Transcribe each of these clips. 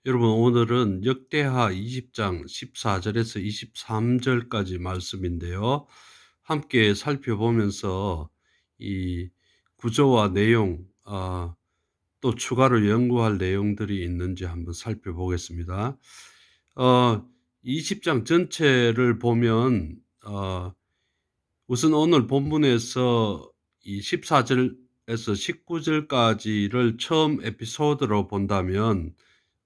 여러분, 오늘은 역대하 20장 14절에서 23절까지 말씀인데요. 함께 살펴보면서 이 구조와 내용, 또 추가로 연구할 내용들이 있는지 한번 살펴보겠습니다. 어, 20장 전체를 보면 우선 오늘 본문에서 이 14절에서 19절까지를 처음 에피소드로 본다면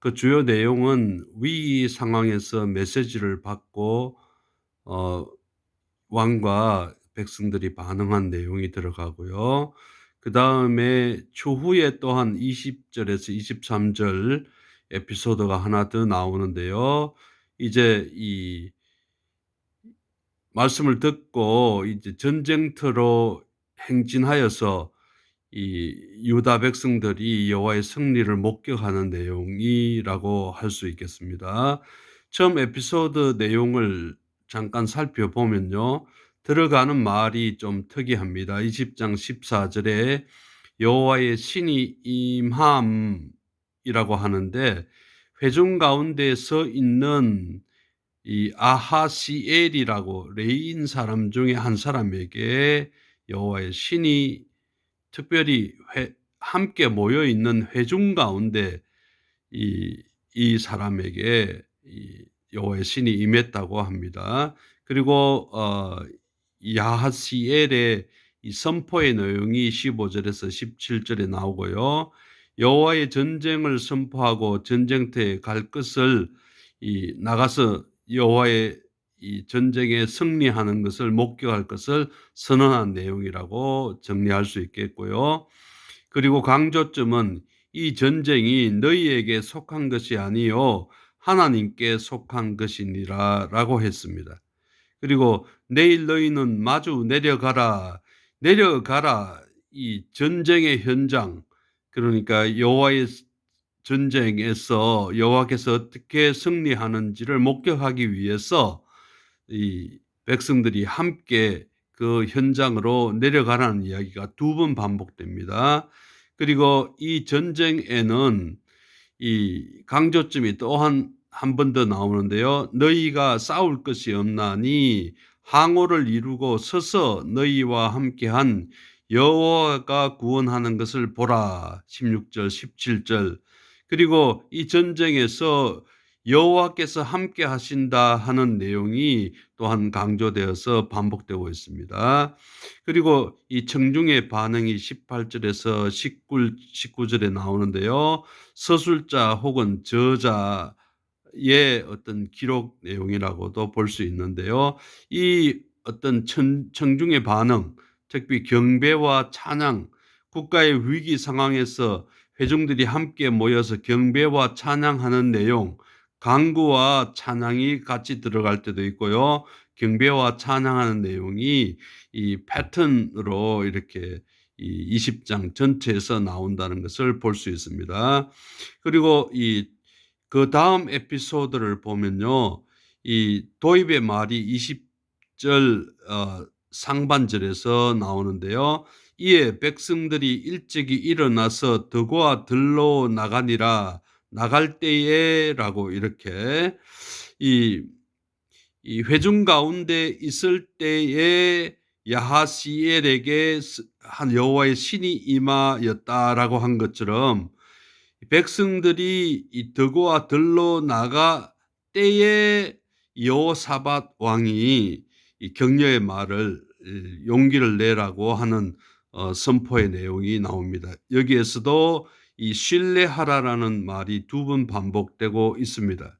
그 주요 내용은 위기 상황에서 메시지를 받고 어 왕과 백성들이 반응한 내용이 들어가고요. 그다음에 추후에 또한 20절에서 23절 에피소드가 하나 더 나오는데요. 이제 이 말씀을 듣고 이제 전쟁터로 행진하여서 이 유다 백성들이 여호와의 승리를 목격하는 내용이라고 할 수 있겠습니다. 처음 에피소드 내용을 잠깐 살펴보면요. 들어가는 말이 좀 특이합니다. 20장 14절에 여호와의 신이 임함이라고 하는데, 회중 가운데 서 있는 이 아하시엘이라고 레인 사람 중에 한 사람에게 여호와의 신이 특별히 함께 모여 있는 회중 가운데 이 사람에게 이 여호와의 신이 임했다고 합니다. 그리고 야하시엘의 이 선포의 내용이 15절에서 17절에 나오고요. 여호와의 전쟁을 선포하고 전쟁터에 갈 것을 나가서 여호와의 이 전쟁에 승리하는 것을 목격할 것을 선언한 내용이라고 정리할 수 있겠고요. 그리고 강조점은 이 전쟁이 너희에게 속한 것이 아니요 하나님께 속한 것이니라라고 했습니다. 그리고 내일 너희는 마주 내려가라. 내려가라. 이 전쟁의 현장, 그러니까 여호와의 전쟁에서 여호와께서 어떻게 승리하는지를 목격하기 위해서 이 백성들이 함께 그 현장으로 내려가라는 이야기가 두 번 반복됩니다. 그리고 이 전쟁에는 이 강조점이 또한 한 번 더 나오는데요. 너희가 싸울 것이 없나니 항오를 이루고 서서 너희와 함께한 여호와가 구원하는 것을 보라. 16절, 17절. 그리고 이 전쟁에서 여호와께서 함께 하신다 하는 내용이 또한 강조되어서 반복되고 있습니다. 그리고 이 청중의 반응이 18절에서 19절에 나오는데요. 서술자 혹은 저자의 어떤 기록 내용이라고도 볼 수 있는데요. 이 어떤 청중의 반응, 특히 경배와 찬양, 국가의 위기 상황에서 회중들이 함께 모여서 경배와 찬양하는 내용, 강구와 찬양이 같이 들어갈 때도 있고요. 경배와 찬양하는 내용이 이 패턴으로 이렇게 이 20장 전체에서 나온다는 것을 볼 수 있습니다. 그리고 그 다음 에피소드를 보면요. 이 도입의 말이 20절 상반절에서 나오는데요. 이에 백성들이 일찍이 일어나서 더고와 들로 나가니라. 나갈 때에라고 이렇게 이 회중 가운데 있을 때에 야하시엘에게 한 여호와의 신이 임하였다라고 한 것처럼 백성들이 이 더고와 들로 나가 때에 여호사밧 왕이 이 격려의 말을 용기를 내라고 하는 선포의 내용이 나옵니다. 여기에서도 이 신뢰하라라는 말이 두 번 반복되고 있습니다.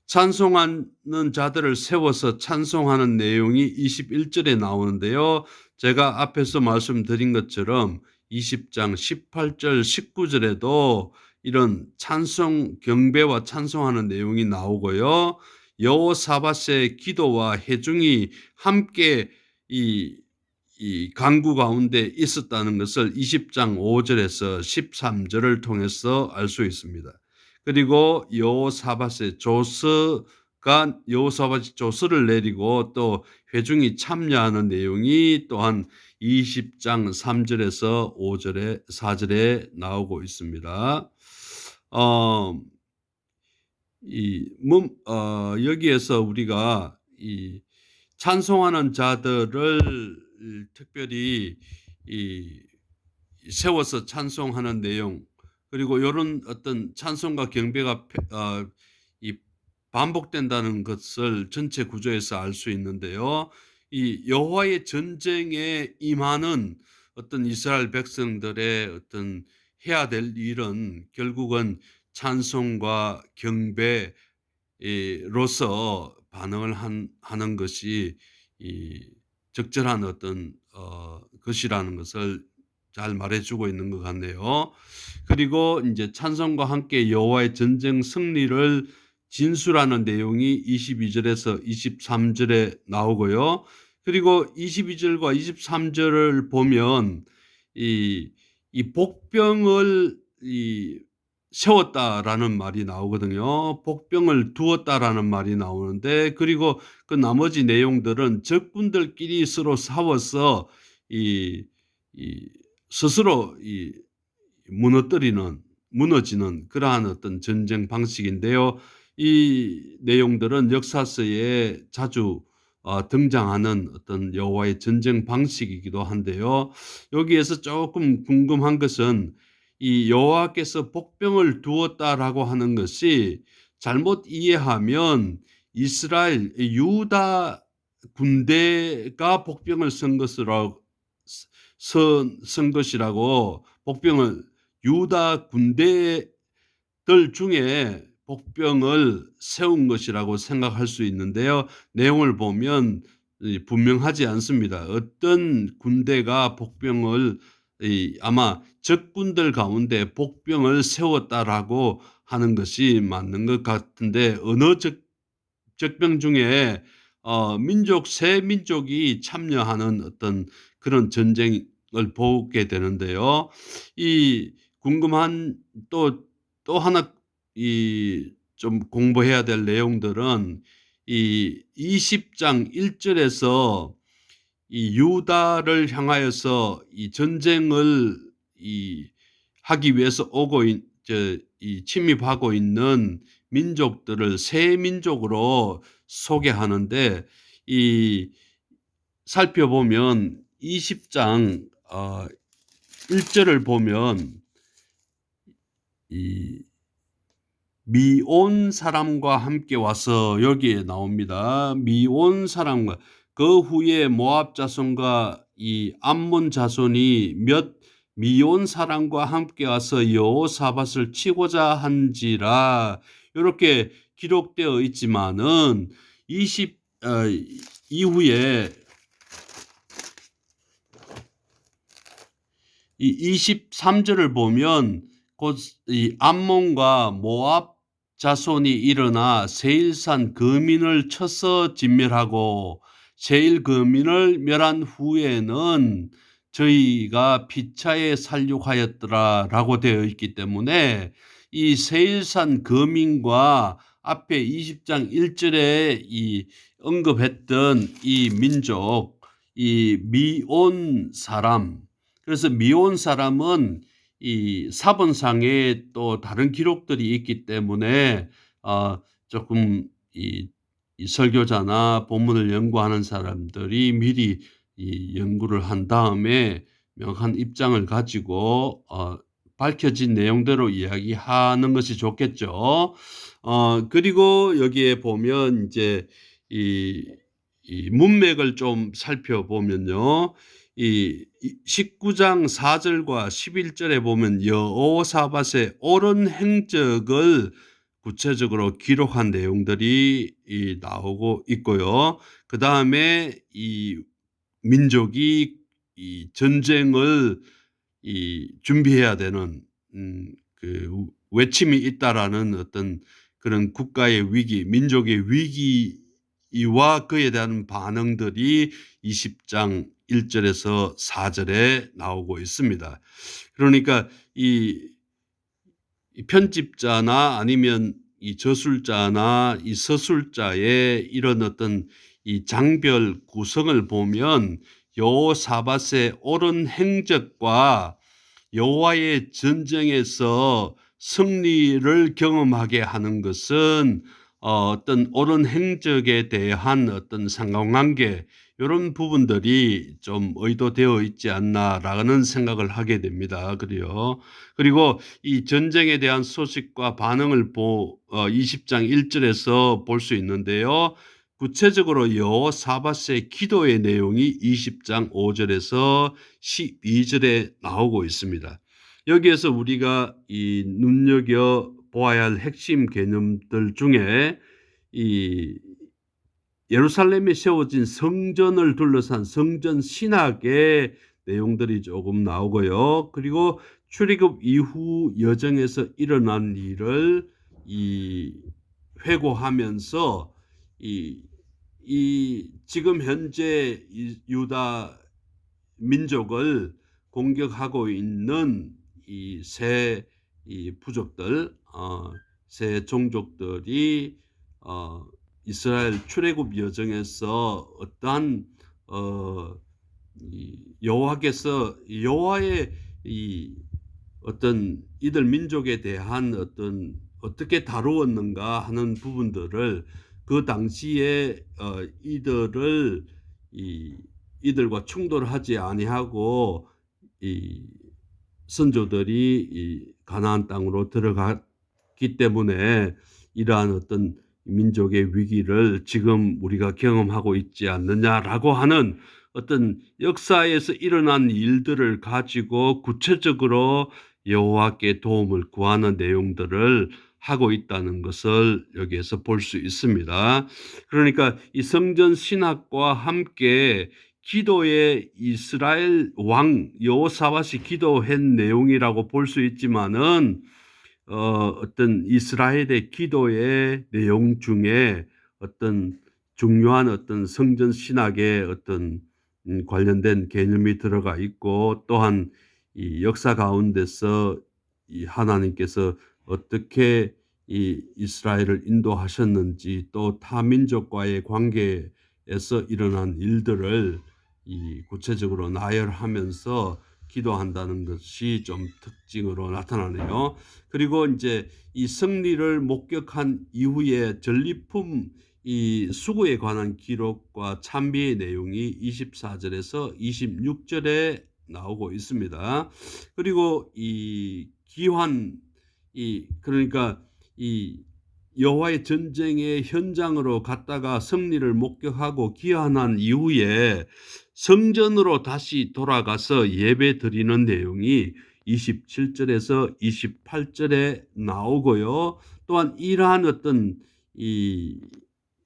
찬송하는 자들을 세워서 찬송하는 내용이 21절에 나오는데요. 제가 앞에서 말씀드린 것처럼 20장 18절 19절에도 이런 찬송 경배와 찬송하는 내용이 나오고요. 여호사밧의 기도와 회중이 함께 이 강구 가운데 있었다는 것을 20장 5절에서 13절을 통해서 알 수 있습니다. 그리고 여호사밧의 조서를 내리고 또 회중이 참여하는 내용이 또한 20장 3절에서 5절에 4절에 나오고 있습니다. 어 여기에서 우리가 이 찬송하는 자들을 특별히 이 세워서 찬송하는 내용, 그리고 요런 어떤 찬송과 경배가 이 반복된다는 것을 전체 구조에서 알 수 있는데요. 이 여호와의 전쟁에 임하는 어떤 이스라엘 백성들의 어떤 해야 될 일은 결국은 찬송과 경배 로서 반응을 하는 것이 이 적절한 어떤 것이라는 것을 잘 말해 주고 있는 것 같네요. 그리고 인제 찬송과 함께 여호와의 전쟁 승리를 진술하는 내용이 22 절에서 23 절에 나오고요. 그리고 22 절과 23 절을 보면 이 복병을 세웠다라는 말이 나오거든요. 복병을 두었다라는 말이 나오는데, 그리고 그 나머지 내용들은 적군들끼리 서로 싸워서 이 이 스스로 무너지는 그러한 어떤 전쟁 방식인데요. 이 내용들은 역사서에 자주 등장하는 어떤 여호와의 전쟁 방식이기도 한데요. 여기에서 조금 궁금한 것은 이 여호와께서 복병을 두었다라고 하는 것이 잘못 이해하면 이스라엘 유다 군대가 복병을 쓴 것이라고, 복병을 유다 군대들 중에 복병을 세운 것이라고 생각할 수 있는데요. 내용을 보면 분명하지 않습니다. 어떤 군대가 복병을 아마 적군들 가운데 복병을 세웠다라고 하는 것이 맞는 것 같은데, 어느 적병 중에 세 민족이 참여하는 어떤 그런 전쟁을 보게 되는데요. 이 궁금한 또 하나 좀 공부해야 될 내용들은 이 20장 1 절에서 이 유다를 향하여서 이 전쟁을 하기 위해서 침입하고 있는 민족들을 세 민족으로 소개하는데, 이 살펴보면 20장 1 절을 보면 이 미온 사람과 함께 와서, 여기에 나옵니다. 미온 사람과 그 후에 모압 자손과 이 암몬 자손이 몇 미온 사람과 함께 와서 여호사밧을 치고자 한지라, 이렇게 기록되어 있지만은 20 이후에 이 23 절을 보면 곧 이 암몬과 모압 자손이 일어나 세일산 거민을 쳐서 진멸하고, 세일 거민을 멸한 후에는 저희가 피차에 살육하였더라라고 되어 있기 때문에, 이 세일산 거민과 앞에 20장 1절에 언급했던 이 민족, 이 미온 사람, 그래서 미온 사람은 이 사본상에 또 다른 기록들이 있기 때문에 조금 이 설교자나 본문을 연구하는 사람들이 미리 연구를 한 다음에 명확한 입장을 가지고 밝혀진 내용대로 이야기하는 것이 좋겠죠. 그리고 여기에 보면 이제 이 문맥을 좀 살펴보면요. 이 19장 4절과 11절에 보면 여호사밧의 옳은 행적을 구체적으로 기록한 내용들이 나오고 있고요. 그다음에 이 민족이 이 전쟁을 준비해야 되는 그 외침이 있다라는 어떤 그런 국가의 위기, 민족의 위기와 그에 대한 반응들이 20장 1절에서 4절에 나오고 있습니다. 그러니까 이 편집자나 아니면 이 저술자나 이 서술자의 이런 어떤 이 장별 구성을 보면 여호사밧의 옳은 행적과 여호와의 전쟁에서 승리를 경험하게 하는 것은 어떤 옳은 행적에 대한 어떤 상관관계 요런 부분들이 좀 의도되어 있지 않나라는 생각을 하게 됩니다. 그래요. 그리고 이 전쟁에 대한 소식과 반응을 20장 1 절에서 볼 수 있는데요. 구체적으로 여호사밧의 기도의 내용이 20장 5 절에서 12 절에 나오고 있습니다. 여기에서 우리가 이 눈여겨 보아야 할 핵심 개념들 중에 이 예루살렘에 세워진 성전을 둘러싼 성전 신학의 내용들이 조금 나오고요. 그리고 출애굽 이후 여정에서 일어난 일을 이 회고하면서 이 지금 현재 이 유다 민족을 공격하고 있는 이 새 부족들 새 종족들이 어 이스라엘 출애굽 여정에서 어떠한 이 여호와께서 여호와의 이 어떤 이들 민족에 대한 어떤 어떻게 다루었는가 하는 부분들을 그 당시에 이들을 이 이들과 충돌하지 아니하고 이 선조들이 이 가나안 땅으로 들어갔기 때문에 이러한 어떤 민족의 위기를 지금 우리가 경험하고 있지 않느냐라고 하는 어떤 역사에서 일어난 일들을 가지고 구체적으로 여호와께 도움을 구하는 내용들을 하고 있다는 것을 여기에서 볼 수 있습니다. 그러니까 이 성전 신학과 함께 기도의 이스라엘 왕 여호사밧이 기도한 내용이라고 볼 수 있지만은 어떤 이스라엘의 기도의 내용 중에 어떤 중요한 어떤 성전 신학의 어떤 관련된 개념이 들어가 있고 또한 이 역사 가운데서 이 하나님께서 어떻게 이 이스라엘을 인도하셨는지 또 타민족과의 관계에서 일어난 일들을 이 구체적으로 나열하면서 기도한다는 것이 좀 특징으로 나타나네요. 그리고 이제 이 승리를 목격한 이후에 전리품 이 수고에 관한 기록과 찬미의 내용이 24절에서 26절에 나오고 있습니다. 그리고 이 기환 그러니까 이 여호와의 전쟁의 현장으로 갔다가 승리를 목격하고 귀환한 이후에 성전으로 다시 돌아가서 예배 드리는 내용이 27절에서 28절에 나오고요. 또한 이러한 어떤 이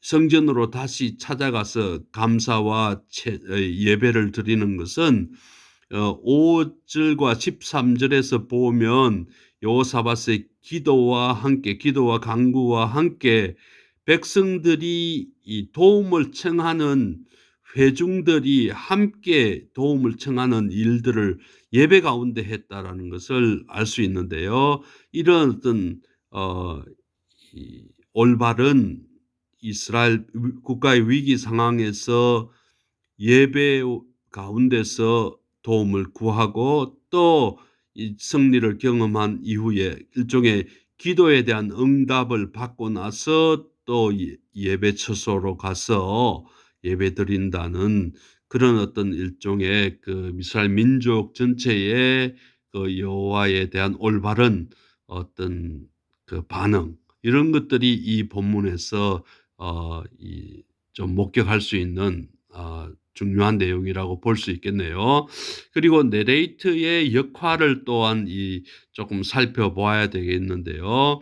성전으로 다시 찾아가서 감사와 예배를 드리는 것은 5절과 13절에서 보면 여호사밧의 기도와 간구와 함께 백성들이 이 도움을 청하는 회중들이 함께 도움을 청하는 일들을 예배 가운데 했다라는 것을 알 수 있는데요. 이런 어떤 이 올바른 이스라엘 국가의 위기 상황에서 예배 가운데서 도움을 구하고 또 이 승리를 경험한 이후에 일종의 기도에 대한 응답을 받고 나서 또 예배 처소로 가서 예배 드린다는 그런 어떤 일종의 그 이스라엘 민족 전체의 그 여호와에 대한 올바른 어떤 그 반응 이런 것들이 이 본문에서 이 좀 목격할 수 있는 중요한 내용이라고 볼 수 있겠네요. 그리고 내레이터의 역할을 또한 이 조금 살펴보아야 되겠는데요.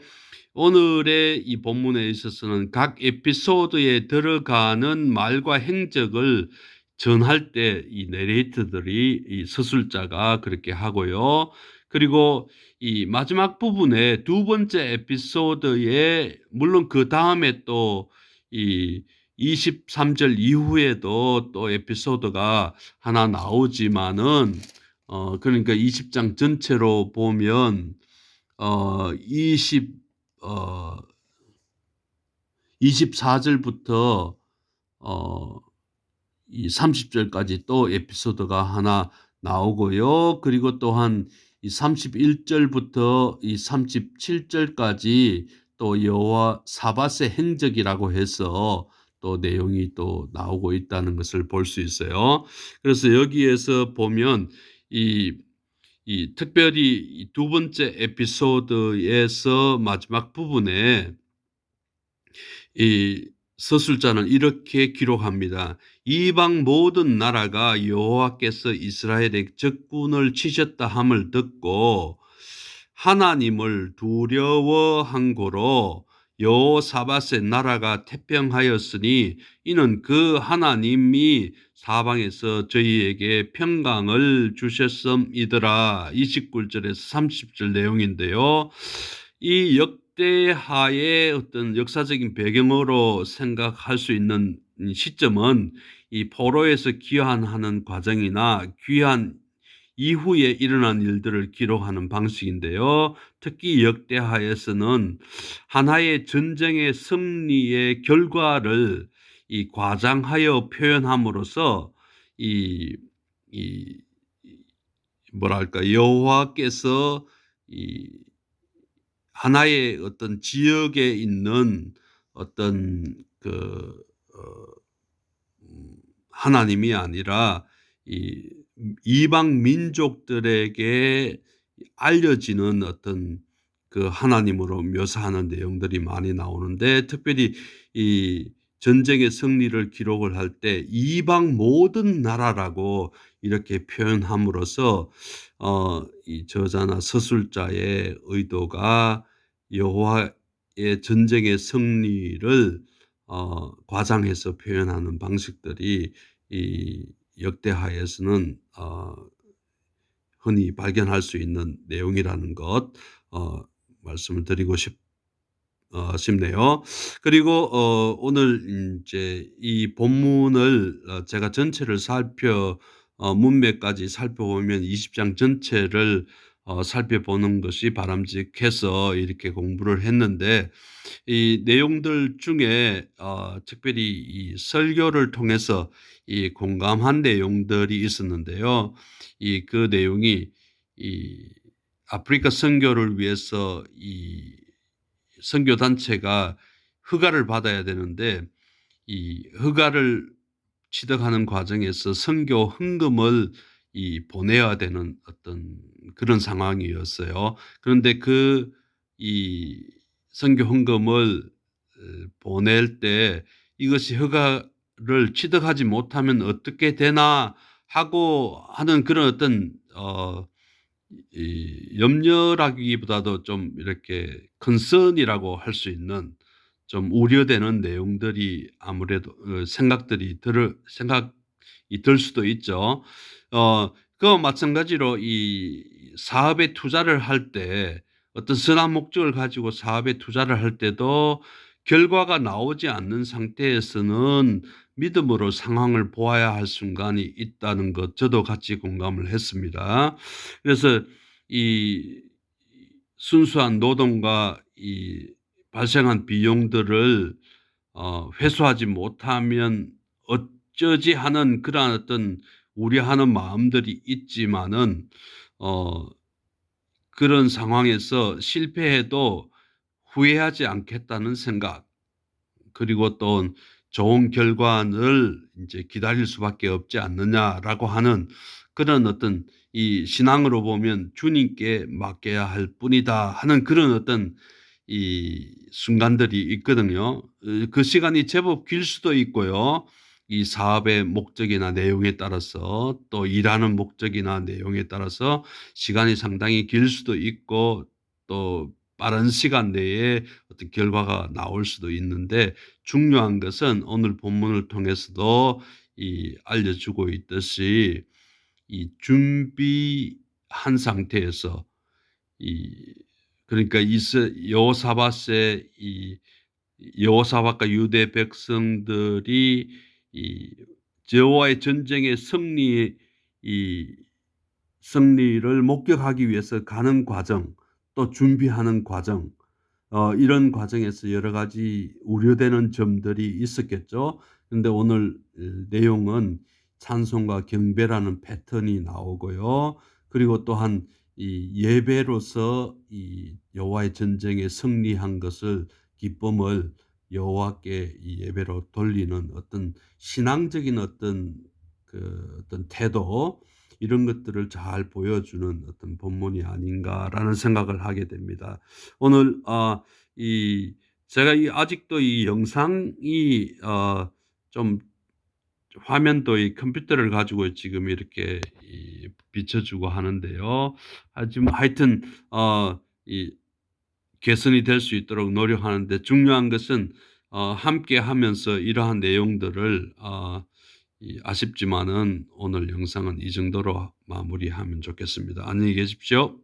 오늘의 이 본문에 있어서는 각 에피소드에 들어가는 말과 행적을 전할 때 이 내레이터들이 이 서술자가 그렇게 하고요. 그리고 이 마지막 부분에 두 번째 에피소드에 물론 그다음에 또 이 23절 이후에도 또 에피소드가 하나 나오지만은 그러니까 20장 전체로 보면 어 20 어 24절부터 어 이 30절까지 또 에피소드가 하나 나오고요. 그리고 또한 이 31절부터 이 37절까지 또 여호와 사밧의 행적이라고 해서 또 내용이 또 나오고 있다는 것을 볼 수 있어요. 그래서 여기에서 보면 이 특별히 이 두 번째 에피소드에서 마지막 부분에 이 서술자는 이렇게 기록합니다. 이방 모든 나라가 여호와께서 이스라엘의 적군을 치셨다 함을 듣고 하나님을 두려워한 고로 여호사밧의 나라가 태평하였으니 이는 그 하나님이 사방에서 저희에게 평강을 주셨음이더라. 29절에서 30절 내용인데요. 이 역대하의 어떤 역사적인 배경으로 생각할 수 있는 시점은 이 포로에서 귀환하는 과정이나 귀환 이후에 일어난 일들을 기록하는 방식인데요. 특히 역대하에서는 하나의 전쟁의 승리의 결과를 이 과장하여 표현함으로써 이, 이 뭐랄까 여호와께서 이 하나의 어떤 지역에 있는 어떤 그 하나님이 아니라 이 이방 민족들에게 알려지는 어떤 그 하나님으로 묘사하는 내용들이 많이 나오는데, 특별히 이 전쟁의 승리를 기록을 할 때 이방 모든 나라라고 이렇게 표현함으로써 이 저자나 서술자의 의도가 여호와의 전쟁의 승리를 과장해서 표현하는 방식들이 이 역대하에서는 흔히 발견할 수 있는 내용이라는 것 말씀을 드리고 싶네요. 그리고 오늘 이제 이 본문을 제가 전체를 문맥까지 살펴보면 20장 전체를 살펴보는 것이 바람직해서 이렇게 공부를 했는데, 이 내용들 중에 특별히 이 설교를 통해서 이 공감한 내용들이 있었는데요. 그 내용이 이 아프리카 선교를 위해서 이 선교 단체가 허가를 받아야 되는데, 이 허가를 취득하는 과정에서 선교 헌금을 보내야 되는 어떤 그런 상황이었어요. 그런데 이 선교 헌금을 보낼 때 이것이 허가를 취득하지 못하면 어떻게 되나 하고 하는 그런 어떤 이 염려라기보다도 좀 이렇게 컨선이라고 할 수 있는 좀 우려되는 내용들이 아무래도 생각이 들 수도 있죠. 그와 마찬가지로 이 사업에 투자를 할 때 어떤 선한 목적을 가지고 사업에 투자를 할 때도 결과가 나오지 않는 상태에서는 믿음으로 상황을 보아야 할 순간이 있다는 것, 저도 같이 공감을 했습니다. 그래서 이 순수한 노동과 이 발생한 비용들을 회수하지 못하면 어쩌지 하는 그러한 어떤 우려하는 마음들이 있지만은 어 그런 상황에서 실패해도 후회하지 않겠다는 생각, 그리고 또 좋은 결과를 이제 기다릴 수밖에 없지 않느냐라고 하는 그런 어떤 이 신앙으로 보면 주님께 맡겨야 할 뿐이다 하는 그런 어떤 이 순간들이 있거든요. 그 시간이 제법 길 수도 있고요. 이 사업의 목적이나 내용에 따라서, 또 일하는 목적이나 내용에 따라서 시간이 상당히 길 수도 있고, 또 빠른 시간 내에 어떤 결과가 나올 수도 있는데, 중요한 것은 오늘 본문을 통해서도 알려주고 있듯이 이 준비한 상태에서 이 그러니까 여호사밧의 여호사밧과 유대 백성들이 이 여호와의 전쟁의 이 승리를 목격하기 위해서 가는 과정, 또 준비하는 과정, 이런 과정에서 여러 가지 우려되는 점들이 있었겠죠. 그런데 오늘 내용은 찬송과 경배라는 패턴이 나오고요. 그리고 또한 이 예배로서 이 여호와의 전쟁에 승리한 것을 기쁨을 여호와께 이 예배로 돌리는 어떤 신앙적인 어떤 태도 이런 것들을 잘 보여주는 어떤 본문이 아닌가라는 생각을 하게 됩니다. 오늘 이 제가 이 아직도 이 영상이 좀 화면도 이 컴퓨터를 가지고 지금 이렇게 이 비춰주고 하는데요. 지금 하여튼 이 개선이 될 수 있도록 노력하는데 중요한 것은 함께 하면서 이러한 내용들을 아쉽지만은 오늘 영상은 이 정도로 마무리하면 좋겠습니다. 안녕히 계십시오.